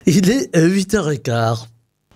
Il est 8h15.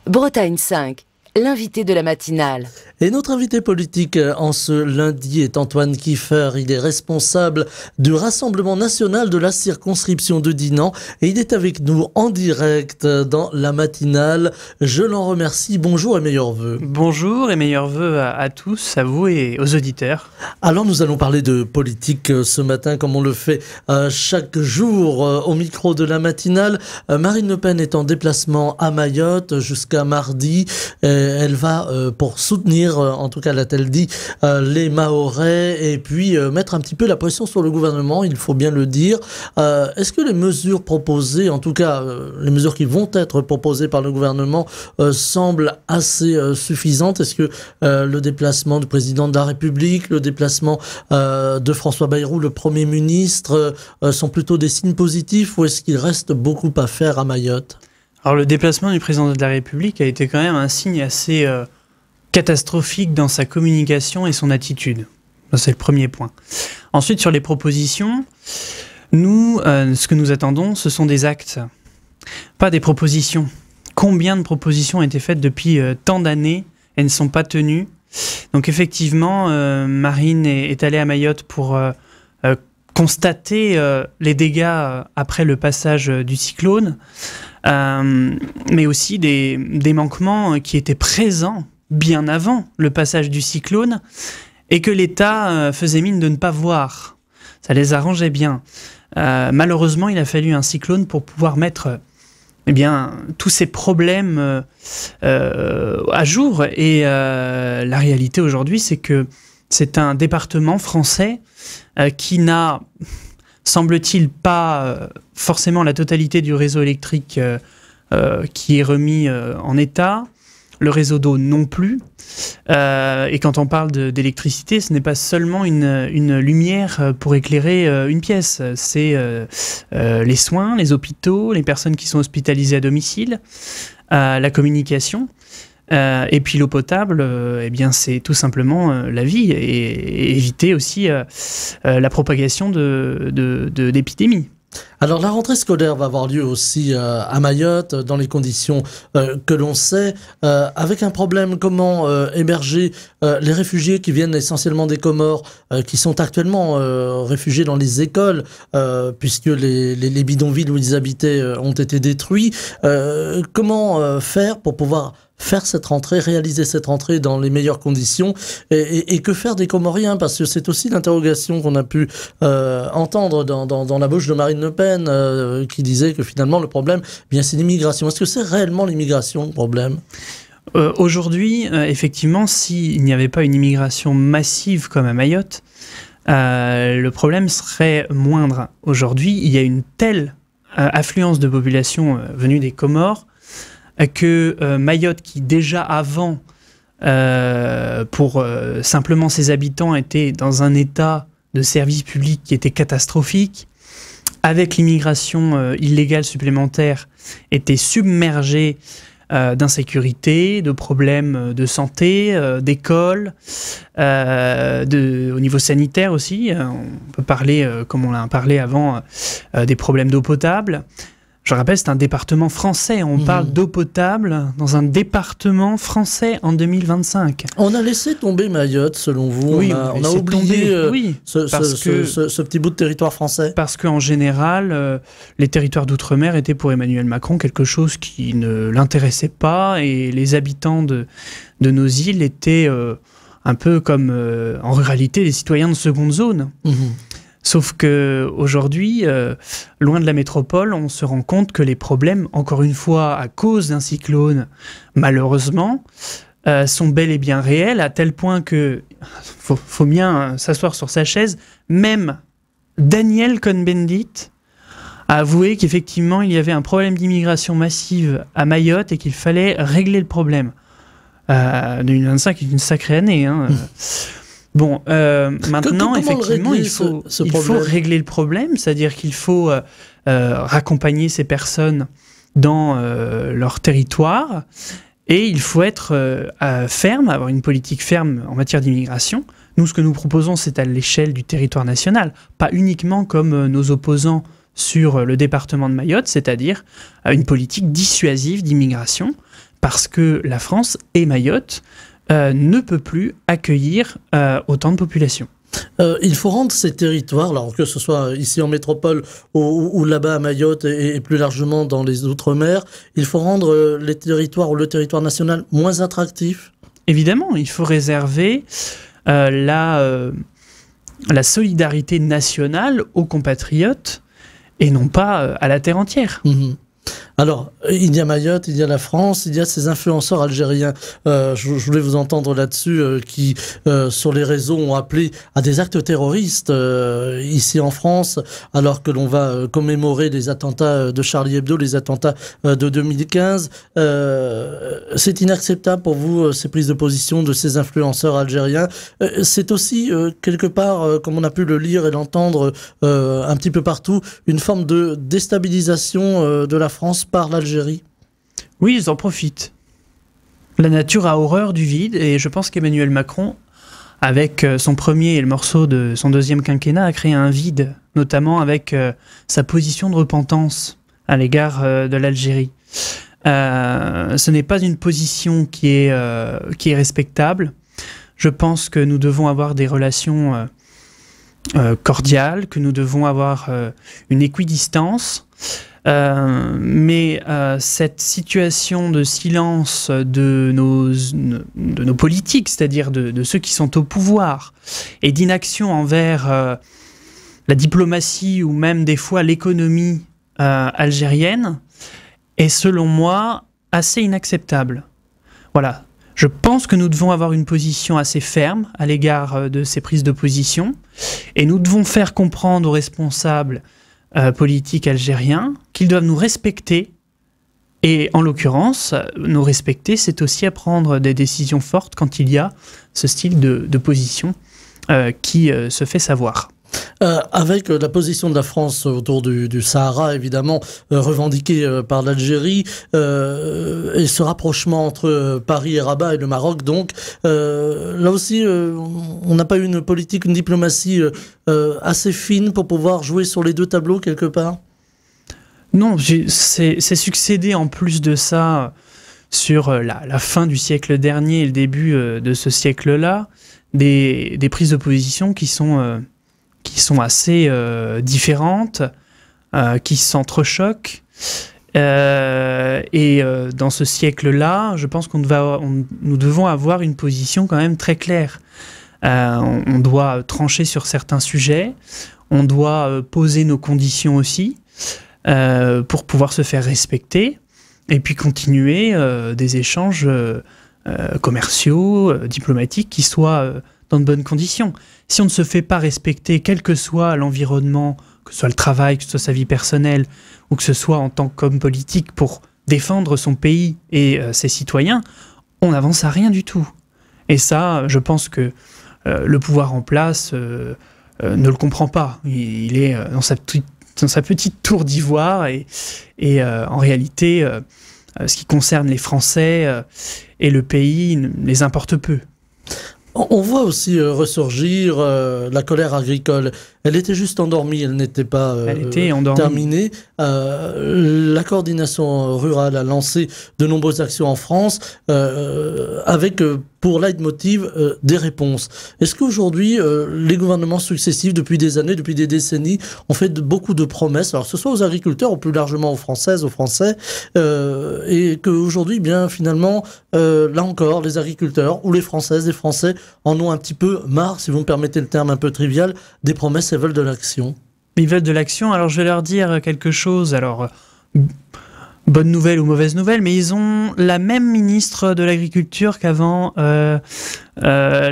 Bretagne 5, l'invité de la matinale. Et notre invité politique en ce lundi est Antoine Kiefer. Il est responsable du Rassemblement national de la circonscription de Dinan et il est avec nous en direct dans la matinale. Je l'en remercie. Bonjour et meilleurs vœux. Bonjour et meilleurs vœux à tous, à vous et aux auditeurs. Alors nous allons parler de politique ce matin comme on le fait chaque jour au micro de la matinale. Marine Le Pen est en déplacement à Mayotte jusqu'à mardi. Elle va pour soutenir, en tout cas l'a-t-elle dit, les Mahorais et puis mettre un petit peu la pression sur le gouvernement, il faut bien le dire. Est-ce que les mesures proposées, en tout cas les mesures qui vont être proposées par le gouvernement semblent assez suffisantes? Est-ce que le déplacement du président de la République, le déplacement de François Bayrou, le Premier ministre, sont plutôt des signes positifs ou est-ce qu'il reste beaucoup à faire à Mayotte? Alors le déplacement du président de la République a été quand même un signe assez catastrophique dans sa communication et son attitude. C'est le premier point. Ensuite, sur les propositions, nous, ce que nous attendons, ce sont des actes, pas des propositions. Combien de propositions ont été faites depuis tant d'années et ne sont pas tenues? Donc effectivement, Marine est allée à Mayotte pour constater les dégâts après le passage du cyclone, mais aussi des manquements qui étaient présents bien avant le passage du cyclone et que l'État faisait mine de ne pas voir. Ça les arrangeait bien. Malheureusement, il a fallu un cyclone pour pouvoir mettre tous ces problèmes à jour. Et la réalité aujourd'hui, c'est que c'est un département français qui n'a, semble-t-il, pas forcément la totalité du réseau électrique qui est remis en état, le réseau d'eau non plus. Et quand on parle d'électricité, ce n'est pas seulement une lumière pour éclairer une pièce, c'est les soins, les hôpitaux, les personnes qui sont hospitalisées à domicile, la communication. Et puis l'eau potable, c'est tout simplement la vie et éviter aussi la propagation d'épidémies. Alors la rentrée scolaire va avoir lieu aussi à Mayotte dans les conditions que l'on sait, avec un problème comment héberger les réfugiés qui viennent essentiellement des Comores, qui sont actuellement réfugiés dans les écoles, puisque les bidonvilles où ils habitaient ont été détruits. Comment faire pour pouvoir faire cette rentrée, réaliser cette rentrée dans les meilleures conditions et que faire des Comoriens? Parce que c'est aussi l'interrogation qu'on a pu entendre dans la bouche de Marine Le Pen qui disait que finalement le problème, c'est l'immigration. Est-ce que c'est réellement l'immigration le problème? Aujourd'hui, effectivement, s'il n'y avait pas une immigration massive comme à Mayotte, le problème serait moindre. Aujourd'hui, il y a une telle affluence de population venue des Comores que Mayotte, qui déjà avant, pour simplement ses habitants, était dans un état de service public qui était catastrophique, avec l'immigration illégale supplémentaire, était submergée d'insécurité, de problèmes de santé, d'école, au niveau sanitaire aussi. On peut parler, comme on l'a parlé avant, des problèmes d'eau potable. Je rappelle, c'est un département français. On parle d'eau potable dans un département français en 2025. On a laissé tomber Mayotte, selon vous? Oui, on a oublié ce petit bout de territoire français? Parce qu'en général, les territoires d'outre-mer étaient pour Emmanuel Macron quelque chose qui ne l'intéressait pas et les habitants de nos îles étaient un peu comme, en ruralité, les citoyens de seconde zone. Sauf qu'aujourd'hui, loin de la métropole, on se rend compte que les problèmes, encore une fois, à cause d'un cyclone, malheureusement, sont bel et bien réels, à tel point que faut bien s'asseoir sur sa chaise. Même Daniel Cohn-Bendit a avoué qu'effectivement, il y avait un problème d'immigration massive à Mayotte et qu'il fallait régler le problème. 2025 est une sacrée année, hein. Bon, maintenant, effectivement, il faut régler le problème, c'est-à-dire qu'il faut raccompagner ces personnes dans leur territoire et il faut être ferme, avoir une politique ferme en matière d'immigration. Nous, ce que nous proposons, c'est à l'échelle du territoire national, pas uniquement comme nos opposants sur le département de Mayotte, c'est-à-dire une politique dissuasive d'immigration, parce que la France et Mayotte ne peut plus accueillir autant de population. Il faut rendre ces territoires, alors que ce soit ici en métropole ou là-bas à Mayotte et plus largement dans les Outre-mer, il faut rendre les territoires ou le territoire national moins attractifs. Évidemment, il faut réserver la solidarité nationale aux compatriotes et non pas à la terre entière. Mmh. Alors, il y a Mayotte, il y a la France, il y a ces influenceurs algériens. Je voulais vous entendre là-dessus, qui, sur les réseaux, ont appelé à des actes terroristes ici en France, alors que l'on va commémorer les attentats de Charlie Hebdo, les attentats de 2015. C'est inacceptable pour vous, ces prises de position de ces influenceurs algériens. C'est aussi, quelque part, comme on a pu le lire et l'entendre un petit peu partout, une forme de déstabilisation de la France par l'Algérie. Oui, ils en profitent. La nature a horreur du vide et je pense qu'Emmanuel Macron, avec son premier et le morceau de son deuxième quinquennat, a créé un vide, notamment avec sa position de repentance à l'égard de l'Algérie. Ce n'est pas une position qui est respectable. Je pense que nous devons avoir des relations cordiales, que nous devons avoir une équidistance. Mais cette situation de silence de nos politiques, c'est-à-dire de ceux qui sont au pouvoir, et d'inaction envers la diplomatie ou même des fois l'économie algérienne, est selon moi assez inacceptable. Voilà. Je pense que nous devons avoir une position assez ferme à l'égard de ces prises de position, et nous devons faire comprendre aux responsables politiques algériens qu'ils doivent nous respecter. Et en l'occurrence, nous respecter, c'est aussi à prendre des décisions fortes quand il y a ce style de position qui se fait savoir. Avec la position de la France autour du Sahara, évidemment, revendiquée par l'Algérie, et ce rapprochement entre Paris et Rabat et le Maroc, donc, là aussi, on n'a pas eu une politique, une diplomatie assez fine pour pouvoir jouer sur les deux tableaux, quelque part? Non, c'est succédé en plus de ça, sur la fin du siècle dernier et le début de ce siècle-là, des prises de position qui sont assez différentes, qui s'entrechoquent. Et dans ce siècle-là, je pense nous devons avoir une position quand même très claire. On doit trancher sur certains sujets, on doit poser nos conditions aussi pour pouvoir se faire respecter, et puis continuer des échanges commerciaux, diplomatiques qui soient dans de bonnes conditions. Si on ne se fait pas respecter, quel que soit l'environnement, que ce soit le travail, que ce soit sa vie personnelle, ou que ce soit en tant qu'homme politique pour défendre son pays et ses citoyens, on n'avance à rien du tout. Et ça, je pense que le pouvoir en place ne le comprend pas. Il est dans sa petite tour d'ivoire et en réalité, ce qui concerne les Français et le pays les importe peu. On voit aussi ressurgir la colère agricole. Elle était juste endormie, elle n'était pas terminée. La coordination rurale a lancé de nombreuses actions en France avec pour leitmotiv des réponses. Est-ce qu'aujourd'hui, les gouvernements successifs, depuis des années, depuis des décennies, ont fait beaucoup de promesses, alors que ce soit aux agriculteurs ou plus largement aux Françaises, aux Français, et qu'aujourd'hui, bien finalement, là encore, les agriculteurs ou les Françaises, les Français en ont un petit peu marre, si vous me permettez le terme un peu trivial, des promesses et veulent de l'action. Ils veulent de l'action, alors je vais leur dire quelque chose, alors bonne nouvelle ou mauvaise nouvelle, mais ils ont la même ministre de l'Agriculture qu'avant le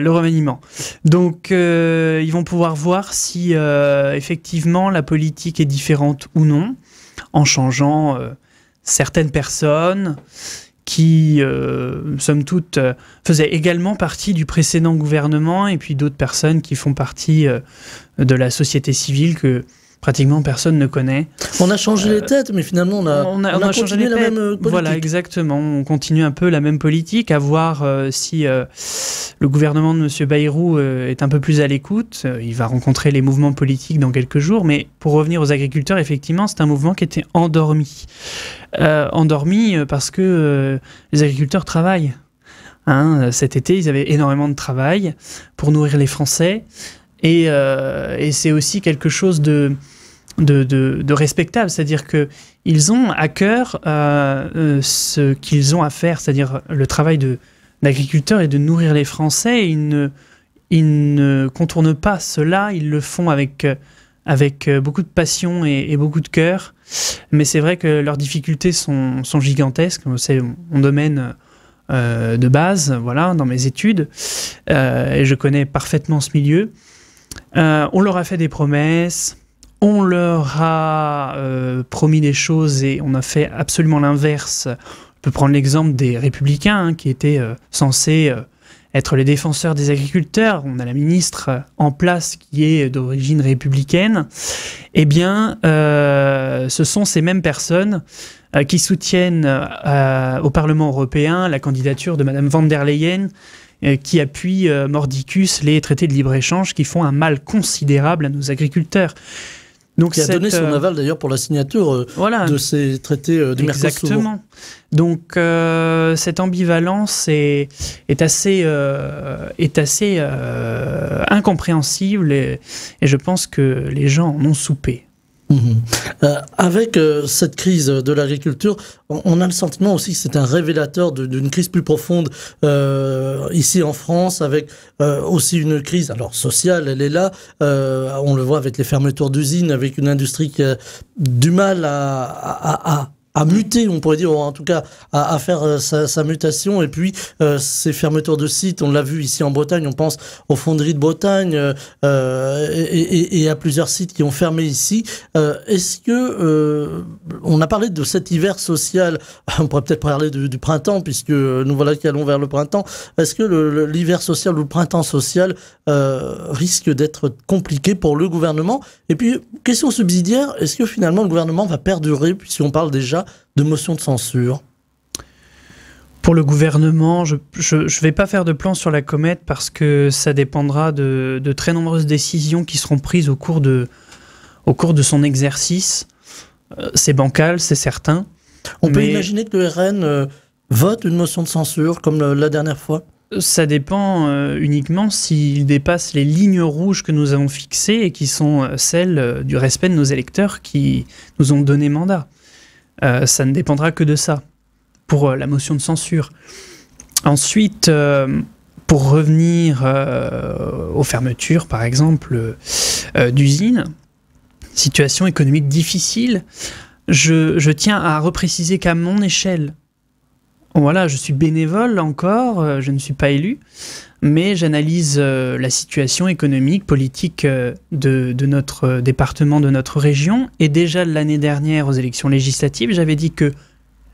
remaniement. Donc ils vont pouvoir voir si effectivement la politique est différente ou non, en changeant certaines personnes qui, somme toute, faisaient également partie du précédent gouvernement, et puis d'autres personnes qui font partie de la société civile que pratiquement personne ne connaît. On a changé les têtes, mais finalement, on a changé continué les la têtes. même politique. Voilà, exactement. On continue un peu la même politique, à voir si le gouvernement de M. Bayrou est un peu plus à l'écoute. Il va rencontrer les mouvements politiques dans quelques jours, mais pour revenir aux agriculteurs, effectivement, c'est un mouvement qui était endormi. Endormi parce que les agriculteurs travaillent. Cet été, ils avaient énormément de travail pour nourrir les Français. Et c'est aussi quelque chose de respectable, c'est-à-dire qu'ils ont à cœur ce qu'ils ont à faire, c'est-à-dire le travail d'agriculteur et de nourrir les Français. Ils ne contournent pas cela, ils le font avec beaucoup de passion et beaucoup de cœur. Mais c'est vrai que leurs difficultés sont gigantesques. C'est mon domaine de base, voilà, dans mes études, et je connais parfaitement ce milieu. On leur a fait des promesses, on leur a promis des choses et on a fait absolument l'inverse. On peut prendre l'exemple des Républicains qui étaient censés être les défenseurs des agriculteurs. On a la ministre en place qui est d'origine républicaine. Eh bien, ce sont ces mêmes personnes qui soutiennent au Parlement européen la candidature de Mme von der Leyen, qui appuie mordicus les traités de libre-échange qui font un mal considérable à nos agriculteurs. Donc qui a donné son aval d'ailleurs pour la signature de ces traités du Mercosur. Exactement. Donc cette ambivalence est assez incompréhensible et je pense que les gens en ont soupé. Avec cette crise de l'agriculture, on a le sentiment aussi que c'est un révélateur d'une crise plus profonde ici en France, avec aussi une crise sociale, elle est là, on le voit avec les fermetures d'usines, avec une industrie qui a du mal à muter, on pourrait dire, ou en tout cas à faire sa mutation, et puis ces fermetures de sites, on l'a vu ici en Bretagne, on pense aux fonderies de Bretagne et à plusieurs sites qui ont fermé ici. Est-ce que on a parlé de cet hiver social, on pourrait peut-être parler du printemps, puisque nous voilà qui allons vers le printemps. Est-ce que l'hiver social ou le printemps social risque d'être compliqué pour le gouvernement? Et puis, question subsidiaire, est-ce que finalement le gouvernement va perdurer, puisqu'on parle déjà de motion de censure? Pour le gouvernement, je ne vais pas faire de plan sur la comète parce que ça dépendra de très nombreuses décisions qui seront prises au cours de son exercice. C'est bancal, c'est certain. On peut imaginer que le RN vote une motion de censure comme la dernière fois? Ça dépend uniquement s'il dépasse les lignes rouges que nous avons fixées et qui sont celles du respect de nos électeurs qui nous ont donné mandat. Ça ne dépendra que de ça, pour la motion de censure. Ensuite, pour revenir aux fermetures, par exemple, d'usines, situation économique difficile, je tiens à repréciser qu'à mon échelle, voilà, je suis bénévole encore, je ne suis pas élu, mais j'analyse la situation économique, politique de notre département, de notre région. Et déjà l'année dernière, aux élections législatives, j'avais dit que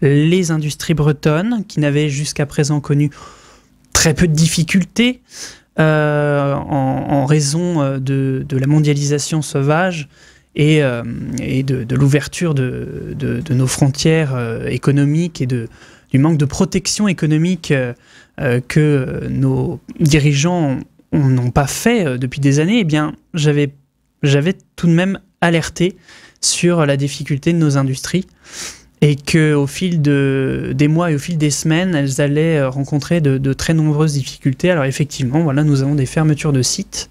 les industries bretonnes, qui n'avaient jusqu'à présent connu très peu de difficultés en raison de la mondialisation sauvage et de l'ouverture de nos frontières économiques et du manque de protection économique que nos dirigeants n'ont pas fait depuis des années, eh bien, j'avais tout de même alerté sur la difficulté de nos industries et qu'au fil des mois et au fil des semaines, elles allaient rencontrer de très nombreuses difficultés. Alors effectivement, voilà, nous avons des fermetures de sites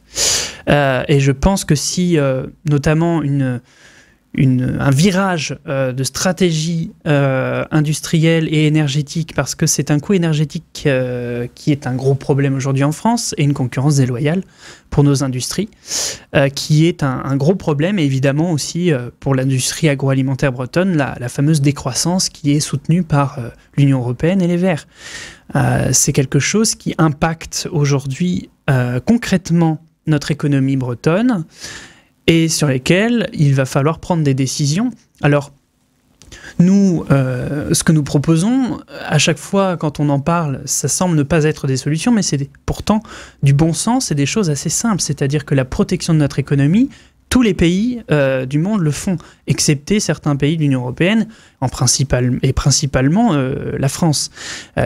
et je pense que si notamment un virage de stratégie industrielle et énergétique, parce que c'est un coût énergétique qui est un gros problème aujourd'hui en France, et une concurrence déloyale pour nos industries, qui est un gros problème, et évidemment aussi pour l'industrie agroalimentaire bretonne, la fameuse décroissance qui est soutenue par l'Union européenne et les Verts. C'est quelque chose qui impacte aujourd'hui concrètement notre économie bretonne, et sur lesquels il va falloir prendre des décisions. Alors, nous, ce que nous proposons, à chaque fois quand on en parle, ça semble ne pas être des solutions, mais c'est pourtant du bon sens et des choses assez simples, c'est-à-dire que la protection de notre économie, Tous les pays du monde le font, excepté certains pays de l'Union européenne, principalement la France.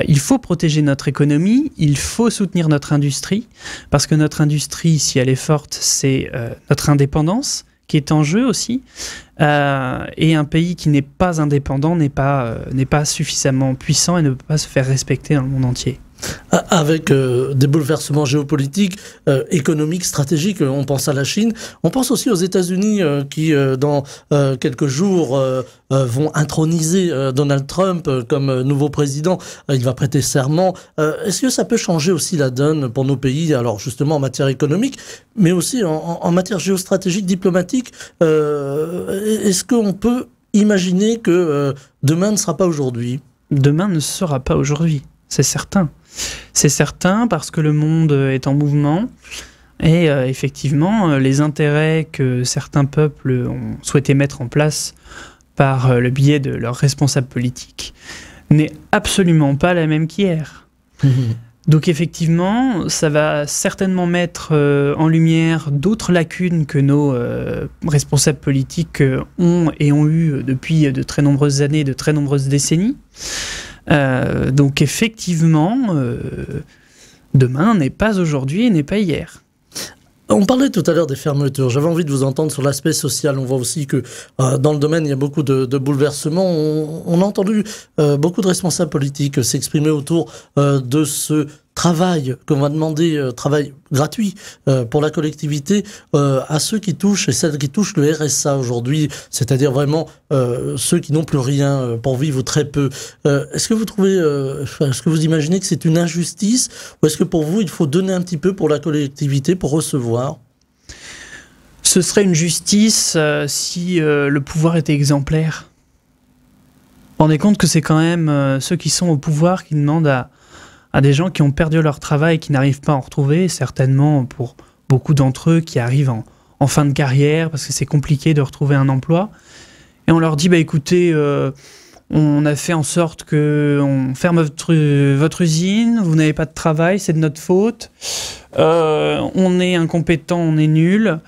Il faut protéger notre économie, il faut soutenir notre industrie, parce que notre industrie, si elle est forte, c'est notre indépendance qui est en jeu aussi. Et un pays qui n'est pas indépendant n'est pas suffisamment puissant et ne peut pas se faire respecter dans le monde entier. Avec des bouleversements géopolitiques, économiques, stratégiques, on pense à la Chine, on pense aussi aux États-Unis qui, dans quelques jours, vont introniser Donald Trump comme nouveau président. Il va prêter serment. Est-ce que ça peut changer aussi la donne pour nos pays, alors justement en matière économique, mais aussi en matière géostratégique, diplomatique? Est-ce qu'on peut imaginer que demain ne sera pas aujourd'hui? Demain ne sera pas aujourd'hui, c'est certain. C'est certain parce que le monde est en mouvement et effectivement, les intérêts que certains peuples ont souhaité mettre en place par le biais de leurs responsables politiques n'est absolument pas la même qu'hier. Donc effectivement, ça va certainement mettre en lumière d'autres lacunes que nos responsables politiques ont eu depuis de très nombreuses années, de très nombreuses décennies. Donc effectivement, demain n'est pas aujourd'hui et n'est pas hier. On parlait tout à l'heure des fermetures. J'avais envie de vous entendre sur l'aspect social. On voit aussi que dans le domaine, il y a beaucoup de bouleversements. On a entendu beaucoup de responsables politiques s'exprimer autour de ce travail qu'on va demander, travail gratuit pour la collectivité, à ceux qui touchent et celles qui touchent le RSA aujourd'hui, c'est-à-dire vraiment ceux qui n'ont plus rien pour vivre ou très peu. Est-ce que vous trouvez, est-ce que vous imaginez que c'est une injustice ou est-ce que pour vous, il faut donner un petit peu pour la collectivité pour recevoir? Ce serait une justice si le pouvoir était exemplaire. Vous vous rendez compte que c'est quand même ceux qui sont au pouvoir qui demandent à des gens qui ont perdu leur travail et qui n'arrivent pas à en retrouver, certainement pour beaucoup d'entre eux qui arrivent en fin de carrière parce que c'est compliqué de retrouver un emploi. Et on leur dit, bah écoutez, on a fait en sorte qu'on ferme votre usine, vous n'avez pas de travail, c'est de notre faute, on est incompétent, on est nul,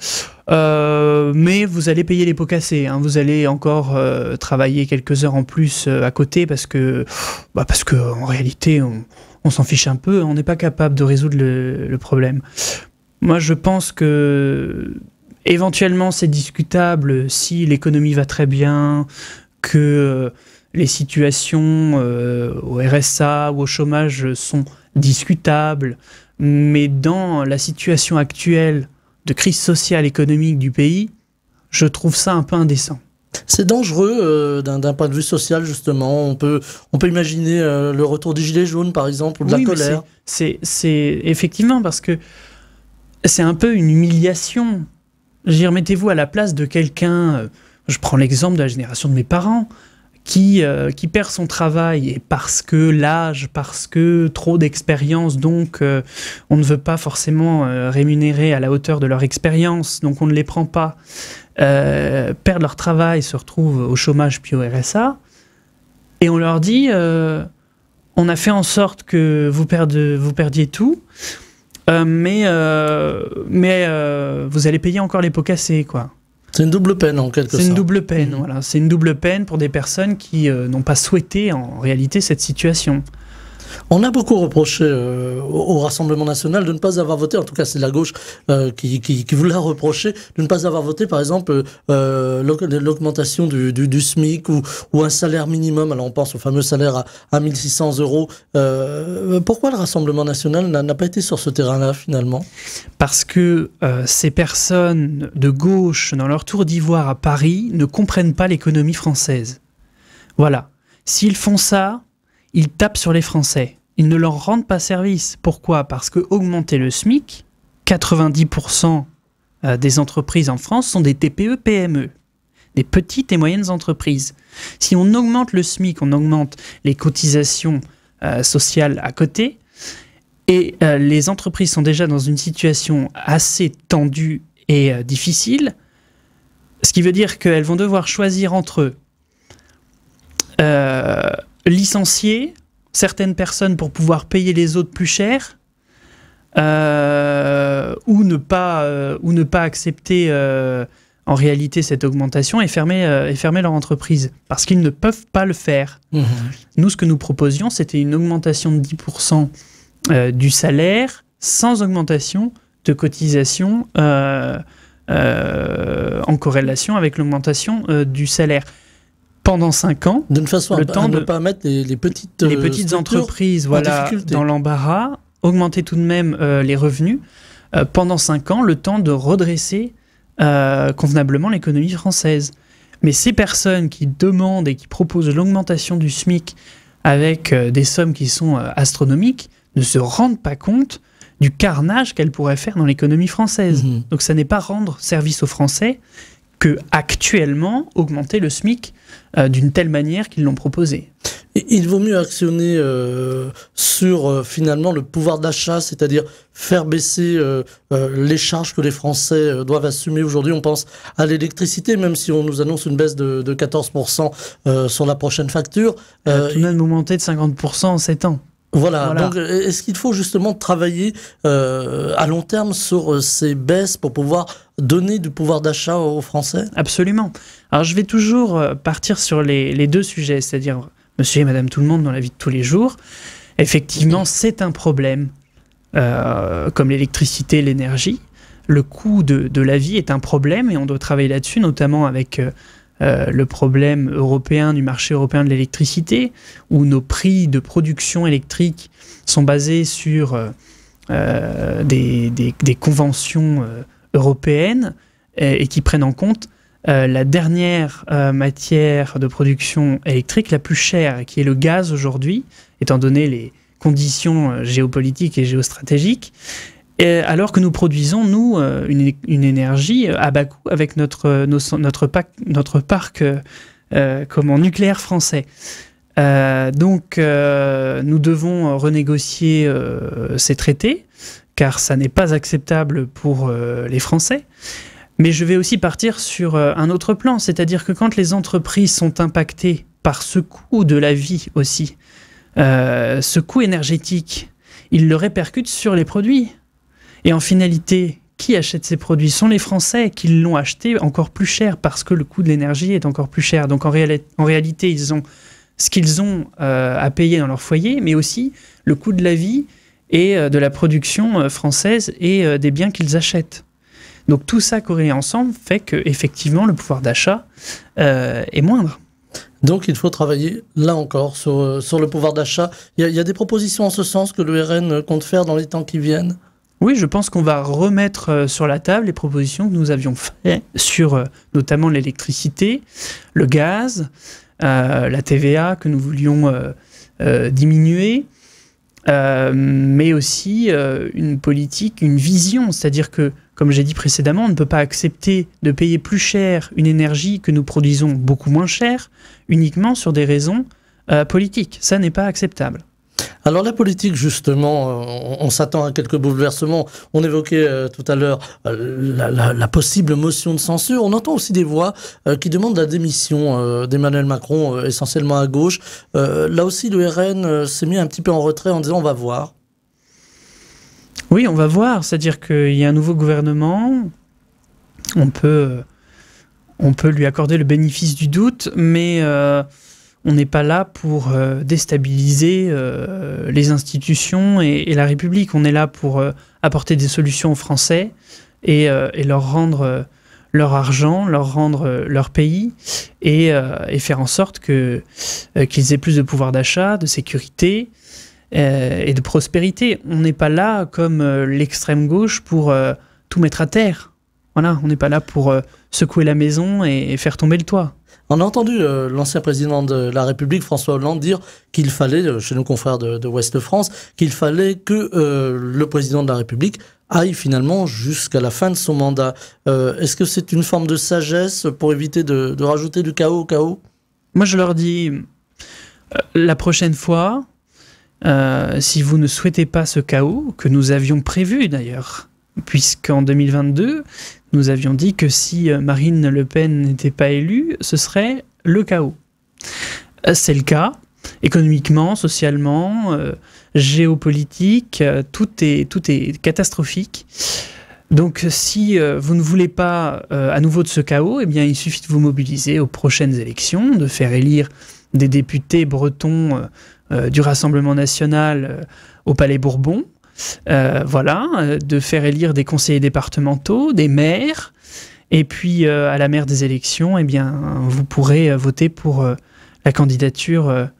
mais vous allez payer les pots cassés, hein, vous allez encore travailler quelques heures en plus à côté parce que en réalité, on s'en fiche un peu, on n'est pas capable de résoudre le problème. Moi, je pense que éventuellement, c'est discutable si l'économie va très bien, que les situations au RSA ou au chômage sont discutables, mais dans la situation actuelle de crise sociale économique du pays, je trouve ça un peu indécent. C'est dangereux d'un point de vue social, justement. On peut imaginer le retour des gilets jaunes, par exemple, ou de la colère. C'est effectivement parce que c'est un peu une humiliation. Je veux dire, mettez-vous à la place de quelqu'un, je prends l'exemple de la génération de mes parents, qui perd son travail et parce que l'âge, parce que trop d'expérience, donc on ne veut pas forcément rémunérer à la hauteur de leur expérience, donc on ne les prend pas. Perdent leur travail, se retrouvent au chômage puis au RSA, et on leur dit on a fait en sorte que vous perdiez tout, mais vous allez payer encore les pots cassés, quoi. C'est une double peine en quelque sorte. C'est une double peine, voilà. C'est une double peine pour des personnes qui n'ont pas souhaité en réalité cette situation. On a beaucoup reproché au Rassemblement national de ne pas avoir voté, en tout cas c'est la gauche qui vous l'a reproché, de ne pas avoir voté par exemple l'augmentation du SMIC ou un salaire minimum. Alors on pense au fameux salaire à 1 600 €. Pourquoi le Rassemblement national n'a pas été sur ce terrain-là finalement? Parce que ces personnes de gauche, dans leur tour d'ivoire à Paris, ne comprennent pas l'économie française. Voilà. S'ils font ça, ils tapent sur les Français. Ils ne leur rendent pas service. Pourquoi? Parce que augmenter le SMIC, 90% des entreprises en France sont des TPE-PME, des petites et moyennes entreprises. Si on augmente le SMIC, on augmente les cotisations sociales à côté, et les entreprises sont déjà dans une situation assez tendue et difficile, ce qui veut dire qu'elles vont devoir choisir entre licencier certaines personnes pour pouvoir payer les autres plus cher, ou ne pas accepter en réalité cette augmentation et fermer leur entreprise, parce qu'ils ne peuvent pas le faire. Nous, ce que nous proposions, c'était une augmentation de 10% du salaire, sans augmentation de cotisation en corrélation avec l'augmentation du salaire. Pendant 5 ans, d'une façon à ne pas mettre les petites entreprises dans l'embarras, augmenter tout de même les revenus, pendant 5 ans, le temps de redresser convenablement l'économie française. Mais ces personnes qui demandent et qui proposent l'augmentation du SMIC avec des sommes qui sont astronomiques ne se rendent pas compte du carnage qu'elles pourraient faire dans l'économie française. Donc ça n'est pas rendre service aux Français que actuellement augmenter le SMIC d'une telle manière qu'ils l'ont proposé. Il vaut mieux actionner sur finalement le pouvoir d'achat, c'est-à-dire faire baisser les charges que les Français doivent assumer aujourd'hui. On pense à l'électricité, même si on nous annonce une baisse de 14% sur la prochaine facture. Tout de même augmenté de 50% en 7 ans. Voilà. Donc est-ce qu'il faut justement travailler à long terme sur ces baisses pour pouvoir donner du pouvoir d'achat aux Français? Absolument. Alors je vais toujours partir sur les deux sujets, c'est-à-dire monsieur et madame tout le monde dans la vie de tous les jours. Effectivement, c'est un problème, comme l'électricité, l'énergie. Le coût de la vie est un problème et on doit travailler là-dessus, notamment avec le problème européen du marché européen de l'électricité, où nos prix de production électrique sont basés sur des conventions européennes et qui prennent en compte la dernière matière de production électrique la plus chère, qui est le gaz aujourd'hui, étant donné les conditions géopolitiques et géostratégiques, alors que nous produisons, nous, une énergie à bas coût avec notre parc nucléaire français. Donc, nous devons renégocier ces traités, car ça n'est pas acceptable pour les Français. Mais je vais aussi partir sur un autre plan, c'est-à-dire que quand les entreprises sont impactées par ce coût de la vie aussi, ce coût énergétique, il le répercute sur les produits. Et en finalité, qui achète ces produits? Sont les Français qui l'ont acheté encore plus cher parce que le coût de l'énergie est encore plus cher. Donc en réalité, ils ont ce qu'ils ont à payer dans leur foyer, mais aussi le coût de la vie et de la production française et des biens qu'ils achètent. Donc tout ça corrélé ensemble fait qu'effectivement le pouvoir d'achat est moindre. Donc il faut travailler là encore sur le pouvoir d'achat. Il y a des propositions en ce sens que le RN compte faire dans les temps qui viennent? Oui, je pense qu'on va remettre sur la table les propositions que nous avions faites sur notamment l'électricité, le gaz, la TVA que nous voulions diminuer, mais aussi une politique, une vision. C'est-à-dire que, comme j'ai dit précédemment, on ne peut pas accepter de payer plus cher une énergie que nous produisons beaucoup moins cher uniquement sur des raisons politiques. Ça n'est pas acceptable. Alors la politique, justement, on s'attend à quelques bouleversements. On évoquait tout à l'heure la possible motion de censure. On entend aussi des voix qui demandent la démission d'Emmanuel Macron, essentiellement à gauche. Là aussi, le RN s'est mis un petit peu en retrait en disant on va voir. Oui, on va voir. C'est-à-dire qu'il y a un nouveau gouvernement. On peut lui accorder le bénéfice du doute, mais on n'est pas là pour déstabiliser les institutions et la République. On est là pour apporter des solutions aux Français et leur rendre leur argent, leur rendre leur pays et faire en sorte qu'ils aient plus de pouvoir d'achat, de sécurité et de prospérité. On n'est pas là comme l'extrême gauche pour tout mettre à terre. Voilà, on n'est pas là pour secouer la maison et faire tomber le toit. On a entendu l'ancien président de la République, François Hollande, dire qu'il fallait, chez nos confrères de Ouest France, qu'il fallait que le président de la République aille finalement jusqu'à la fin de son mandat. Est-ce que c'est une forme de sagesse pour éviter de rajouter du chaos au chaos? Moi, je leur dis, la prochaine fois, si vous ne souhaitez pas ce chaos, que nous avions prévu d'ailleurs, puisqu'en 2022, nous avions dit que si Marine Le Pen n'était pas élue, ce serait le chaos. C'est le cas, économiquement, socialement, géopolitique, tout est catastrophique. Donc si vous ne voulez pas à nouveau de ce chaos, eh bien, il suffit de vous mobiliser aux prochaines élections, de faire élire des députés bretons du Rassemblement national au Palais Bourbon, de faire élire des conseillers départementaux, des maires, et puis à la mère des élections, eh bien, vous pourrez voter pour la candidature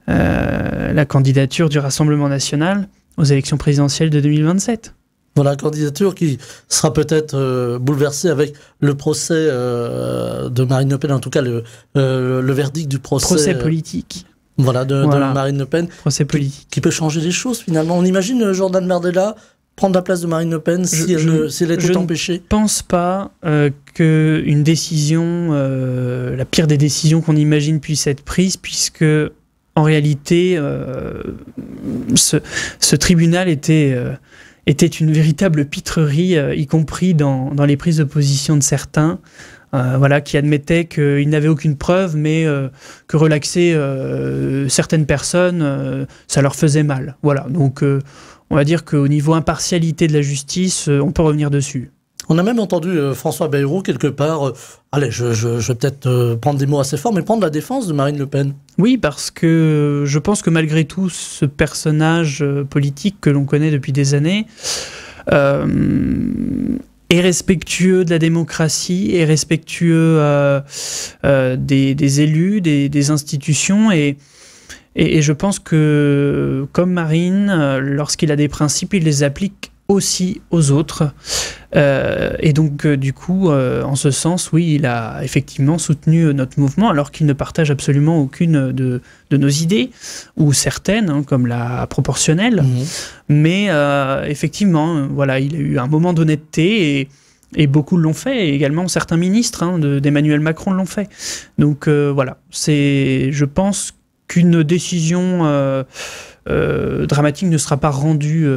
du Rassemblement national aux élections présidentielles de 2027. Voilà, candidature qui sera peut-être bouleversée avec le procès de Marine Le Pen, en tout cas le verdict du procès. Procès politique. De Marine Le Pen. Procès politique. Qui peut changer les choses finalement. On imagine Jordan Bardella prendre la place de Marine Le Pen si elle était empêchée. Je ne pense pas qu'une décision, la pire des décisions qu'on imagine, puisse être prise, puisque en réalité, ce tribunal était une véritable pitrerie, y compris dans les prises de position de certains, qui admettaient qu'ils n'avaient aucune preuve, mais que relaxer certaines personnes, ça leur faisait mal. Voilà, donc on va dire qu'au niveau impartialité de la justice, on peut revenir dessus. On a même entendu François Bayrou quelque part, je vais peut-être prendre des mots assez forts, mais prendre la défense de Marine Le Pen. Oui, parce que je pense que malgré tout, ce personnage politique que l'on connaît depuis des années est respectueux de la démocratie, est respectueux des élus, des institutions, et je pense que, comme Marine, lorsqu'il a des principes, il les applique aussi aux autres. Et donc, du coup, en ce sens, oui, il a effectivement soutenu notre mouvement, alors qu'il ne partage absolument aucune de nos idées, ou certaines, comme la proportionnelle. Mais effectivement, il a eu un moment d'honnêteté, et beaucoup l'ont fait, et également certains ministres d'Emmanuel Macron l'ont fait. Donc je pense qu'une décision dramatique ne sera pas rendue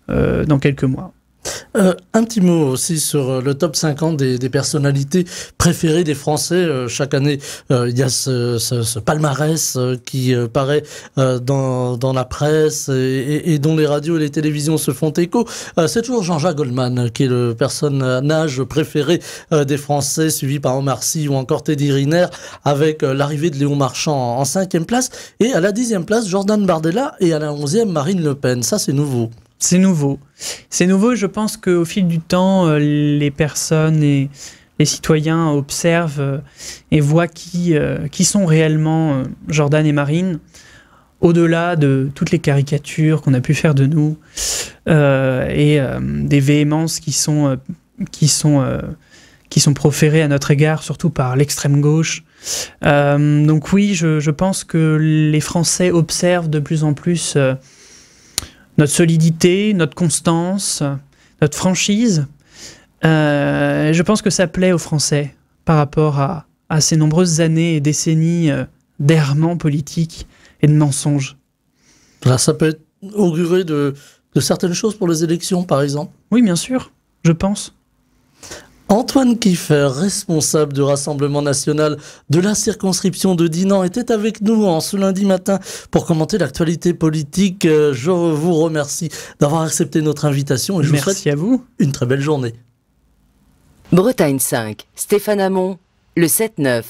dans quelques mois. Un petit mot aussi sur le top 50 des personnalités préférées des Français. Chaque année, il y a ce palmarès qui paraît dans la presse et dont les radios et les télévisions se font écho. C'est toujours Jean-Jacques Goldman qui est le personnage préféré des Français, suivi par Omar Sy ou encore Teddy Riner, avec l'arrivée de Léon Marchand en 5e place. Et à la 10e place, Jordan Bardella, et à la 11e, Marine Le Pen. Ça, c'est nouveau. C'est nouveau. C'est nouveau, et je pense qu'au fil du temps, les personnes et les citoyens observent et voient qui sont réellement Jordan et Marine, au-delà de toutes les caricatures qu'on a pu faire de nous et des véhémences qui sont proférées à notre égard, surtout par l'extrême gauche. Donc oui, je pense que les Français observent de plus en plus notre solidité, notre constance, notre franchise. Je pense que ça plaît aux Français par rapport à ces nombreuses années et décennies d'errements politiques et de mensonges. Là, ça peut augurer de certaines choses pour les élections, par exemple. Oui, bien sûr, je pense. Antoine Kiefer, responsable du Rassemblement national de la circonscription de Dinan, était avec nous en ce lundi matin pour commenter l'actualité politique. Je vous remercie d'avoir accepté notre invitation et je vous souhaite à vous. Une très belle journée. Bretagne 5, Stéphane Hamon, le 7-9.